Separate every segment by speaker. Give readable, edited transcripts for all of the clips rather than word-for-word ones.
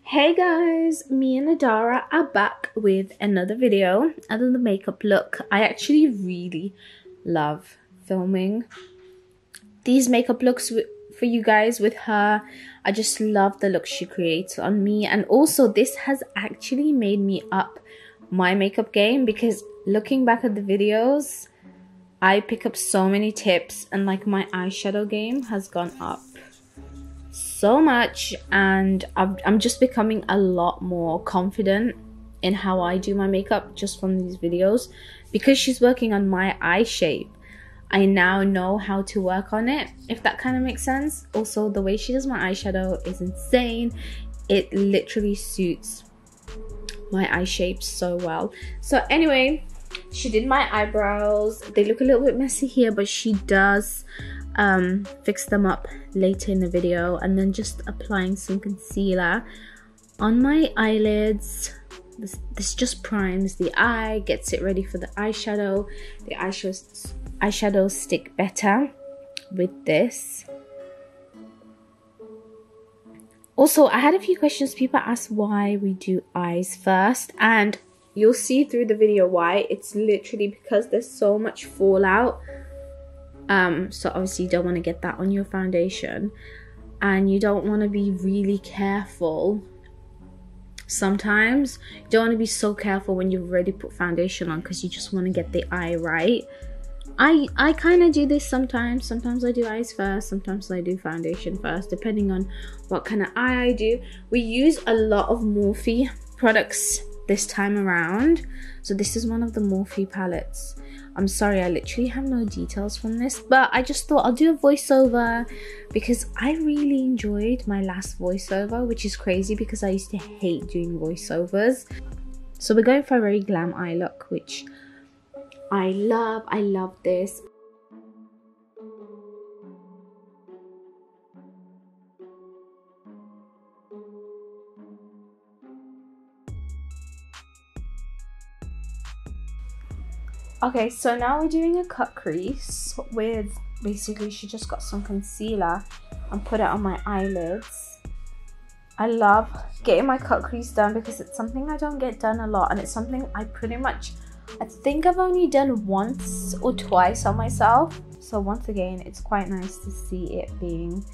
Speaker 1: Hey guys, me and Adara are back with another video. Another makeup look. I actually really love filming these makeup looks for you guys with her. I just love the look she creates on me, and also this has actually made me up my makeup game because looking back at the videos, I pick up so many tips and like my eyeshadow game has gone up so much, and I'm just becoming a lot more confident in how I do my makeup just from these videos. Because she's working on my eye shape, I now know how to work on it, if that kind of makes sense. Also, the way she does my eyeshadow is insane. It literally suits my eye shape so well. So anyway, she did my eyebrows. They look a little bit messy here, but she does fix them up later in the video. And then just applying some concealer on my eyelids. This just primes the eye, gets it ready for the eyeshadow. The eyeshadows stick better with this. Also, I had a few questions. People asked why we do eyes first, and you'll see through the video why. It's literally because there's so much fallout. So obviously you don't want to get that on your foundation, and you don't want to be really careful. Sometimes you don't want to be so careful when you've already put foundation on, because you just want to get the eye right. I kind of do this sometimes. Sometimes I do eyes first, sometimes I do foundation first, depending on what kind of eye I do. We use a lot of Morphe products this time around. So this is one of the Morphe palettes. I'm sorry, I literally have no details from this, but I just thought I'll do a voiceover because I really enjoyed my last voiceover, which is crazy because I used to hate doing voiceovers. So we're going for a very glam eye look, which I love. I love this. Okay, so now we're doing a cut crease with, basically she just got some concealer and put it on my eyelids. I love getting my cut crease done because it's something I don't get done a lot, and it's something I think I've only done once or twice on myself. So once again, it's quite nice to see it being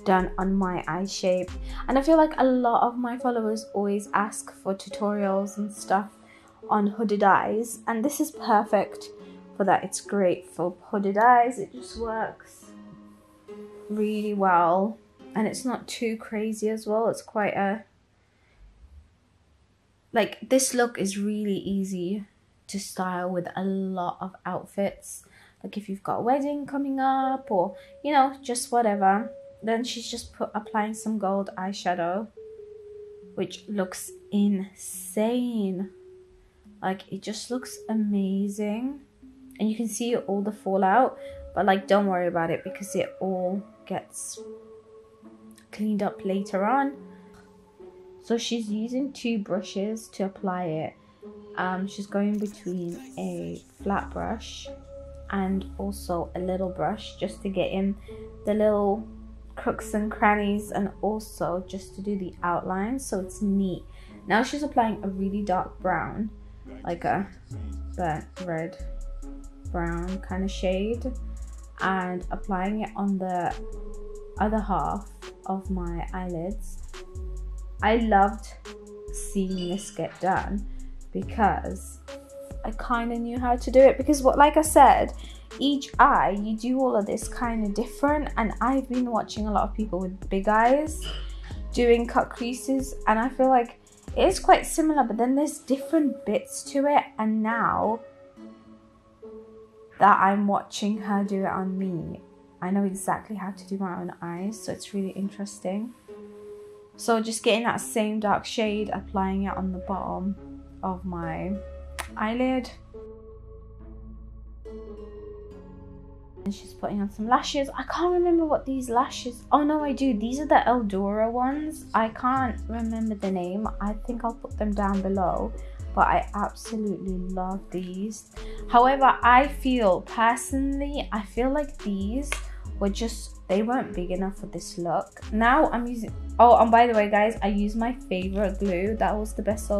Speaker 1: done on my eye shape. And I feel like a lot of my followers always ask for tutorials and stuff on hooded eyes, and this is perfect for that. It's great for hooded eyes. It just works really well, and it's not too crazy as well. It's quite a, like, this look is really easy to style with a lot of outfits. Like if you've got a wedding coming up, or you know, just whatever. Then she's just applying some gold eyeshadow, which looks insane. Like, it just looks amazing, and you can see all the fallout, but like, don't worry about it because it all gets cleaned up later on. So she's using two brushes to apply it. She's going between a flat brush and also a little brush just to get in the little crooks and crannies, and also just to do the outlines so it's neat. Now she's applying a really dark brown, like a burnt red brown kind of shade, and applying it on the other half of my eyelids. I loved seeing this get done because I kind of knew how to do it, because like I said, each eye you do all of this kind of different, and I've been watching a lot of people with big eyes doing cut creases, and I feel like it is quite similar, but then there's different bits to it. And now that I'm watching her do it on me, I know exactly how to do my own eyes, so it's really interesting. So just getting that same dark shade, applying it on the bottom of my eyelid. And she's putting on some lashes. I can't remember what these lashes, oh no, I do. These are the Eldora ones. I can't remember the name. I think I'll put them down below, but I absolutely love these. However, I feel personally, I feel like these were just, they weren't big enough for this look. Now I'm using, Oh, and by the way guys, I used my favorite glue. That was the best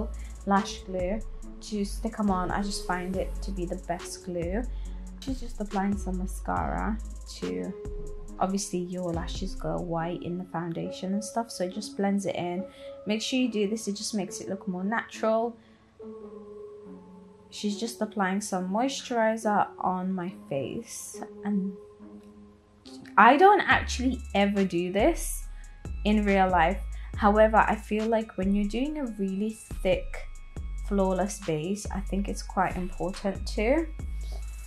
Speaker 1: lash glue to stick them on. I just find it to be the best glue. She's just applying some mascara to, obviously your lashes go white in the foundation and stuff, so it just blends it in. Make sure you do this, it just makes it look more natural. She's just applying some moisturizer on my face, and I don't actually ever do this in real life. However, I feel like when you're doing a really thick flawless base, I think it's quite important too.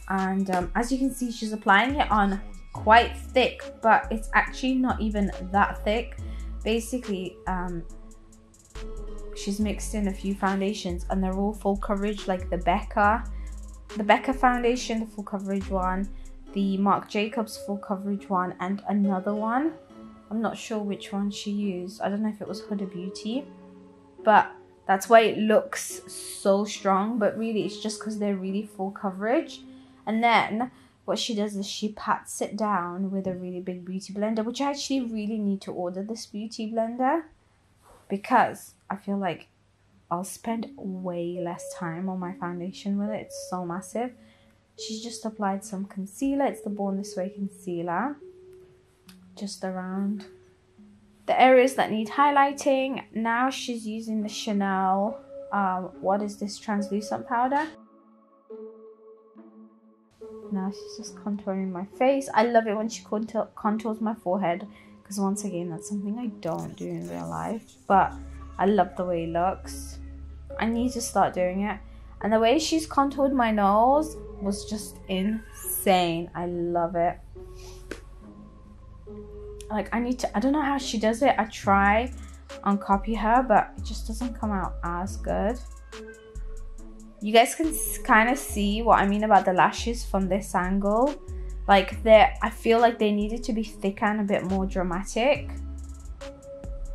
Speaker 1: And as you can see, she's applying it on quite thick, but it's actually not even that thick. Basically, she's mixed in a few foundations and they're all full coverage, like the Becca foundation, the full coverage one, the Marc Jacobs full coverage one, and another one. I'm not sure which one she used. I don't know if it was Huda Beauty, but that's why it looks so strong, but really it's just because they're really full coverage. And then what she does is she pats it down with a really big beauty blender, which I actually really need to order this beauty blender, because I feel like I'll spend way less time on my foundation with it. It's so massive. She's just applied some concealer. It's the Born This Way concealer, just around the areas that need highlighting. Now she's using the Chanel, what is this, translucent powder. Now she's just contouring my face. I love it when she contours my forehead, because once again, that's something I don't do in real life, but I love the way it looks. I need to start doing it. And the way she's contoured my nose was just insane. I love it. Like, I don't know how she does it. I try and copy her, but it just doesn't come out as good. You guys can kind of see what I mean about the lashes from this angle. Like, I feel like they needed to be thicker and a bit more dramatic,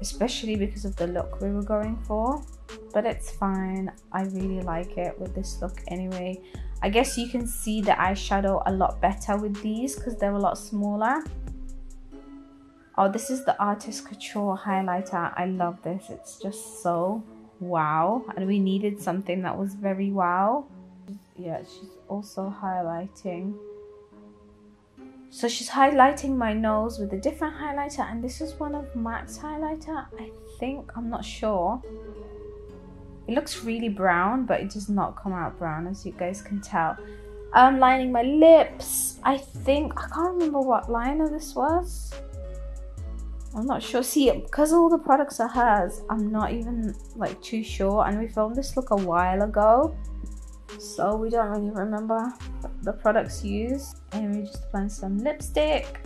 Speaker 1: especially because of the look we were going for. But it's fine. I really like it with this look anyway. I guess you can see the eyeshadow a lot better with these because they're a lot smaller. Oh, this is the Artist Couture highlighter. I love this. It's just so wow. And we needed something that was very wow. Yeah, she's also highlighting. So she's highlighting my nose with a different highlighter. And this is one of MAC's highlighter, I think. I'm not sure. It looks really brown, but it does not come out brown, as you guys can tell. I'm lining my lips. I think, I can't remember what liner this was. I'm not sure. See, because all the products are hers, I'm not even like too sure. And we filmed this look a while ago, so we don't really remember the products used. Anyway, just applying some lipstick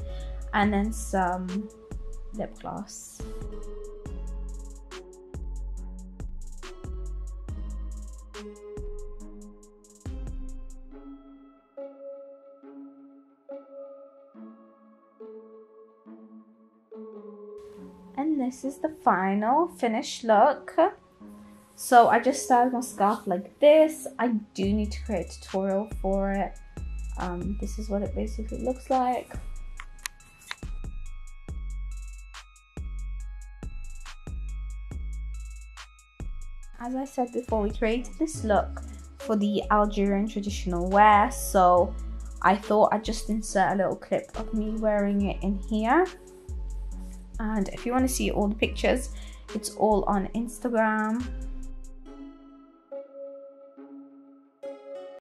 Speaker 1: and then some lip gloss. And this is the final finished look. So I just styled my scarf like this. I do need to create a tutorial for it. This is what it basically looks like. As I said before, we created this look for the Algerian traditional wear, so I thought I'd just insert a little clip of me wearing it in here. And if you want to see all the pictures, it's all on Instagram.